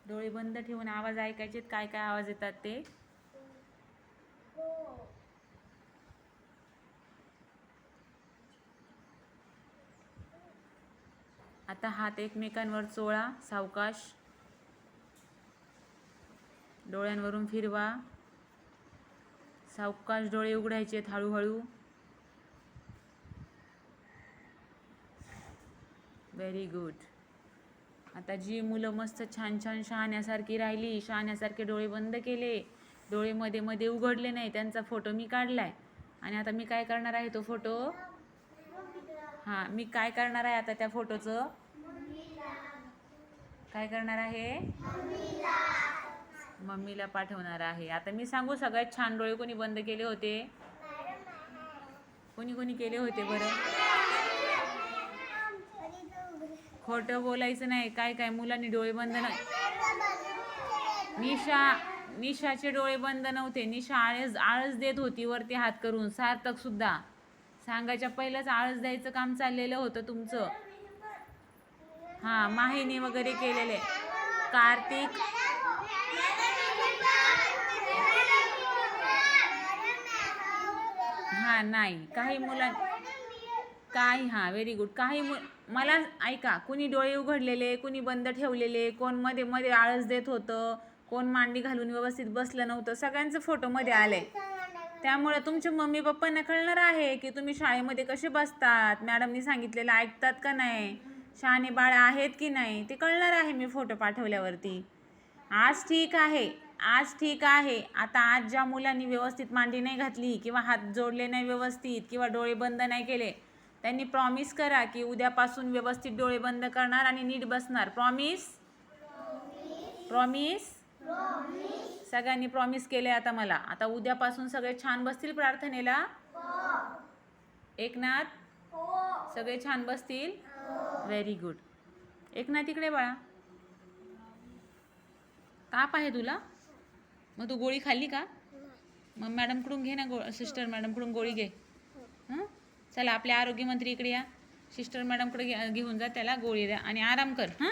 डोळे बंद ठेवून आवाज ऐकायचे. काय काय आवाज येतात ते. आता हात एकमेकांवर चोळा सावकाश. डोळ्यांवरून फिरवा. सावकाश डोळे उघडायचे हळूहळू. Very good. आता जी मुलं मस्त छान छान शहाण्यासारखी राहिली, शहाण्यासारखे डोळे बंद केले, डोळे मध्ये मध्ये उघडले नाही, त्यांचा फोटो मी काढलाय. आणि आता मी काय करणार आहे तो फोटो. हां, मी काय करणार आहे आता त्या फोटोचं. काय करणार आहे. मम्मीला पाठवणार आहे. आता मी सांगू सगळ्यात छान डोळे कोणी बंद केले होते. कोणी कोणी केले होते बरं. खोटं बोलायचं नाही. काय काय मुलांनी डोळे बंद नाही. निशाचे डोळे बंद नव्हते. निशा आळस देत होती वरती हात करून. सार्थक सुद्धा सांगायच्या पहिलंच आळस द्यायचं काम चाललेलं होतं तुमचं. हां, माहीने वगैरे केलेले. कार्तिक हां नाही काही मुलां काही हां व्हेरी गुड. काही मला ऐका, कुणी डोळे उघडलेले, कुणी बंद ठेवलेले, कोण मध्ये मध्ये आळस देत होतं, कोण मांडी घालून व्यवस्थित बसलं नव्हतं, सगळ्यांचं फोटोमध्ये आले. त्यामुळे तुमच्या मम्मी पप्पांना कळणार आहे की तुम्ही शाळेमध्ये कसे बसतात, मॅडमनी सांगितलेलं ऐकतात का नाही, शहाणे बाळ आहेत की नाही, ते कळणार आहे मी फोटो पाठवल्यावरती. आज ठीक आहे, आज ठीक आहे. आता आज ज्या मुलांनी व्यवस्थित मांडी नाही घातली किंवा हात जोडले नाही व्यवस्थित किंवा डोळे बंद नाही केले, त्यांनी प्रॉमिस करा की उद्यापासून व्यवस्थित डोळे बंद करणार आणि नीट बसणार. प्रॉमिस. प्रॉमिस. सगळ्यांनी प्रॉमिस केले आता मला. आता उद्यापासून सगळे छान बसतील प्रार्थनेला. एकनाथ सगळे छान बसतील. Very good. एकनाथ इकडे बाळा. ताप आहे तुला. मग तू गोळी खाल्ली का. मग मॅडमकडून घे ना, सिस्टर मॅडमकडून गोळी घे. हां, चला आपले आरोग्यमंत्री इकडे या. सिस्टर मॅडमकडे घेऊन जा त्याला, गोळी द्या आणि आराम कर. हां.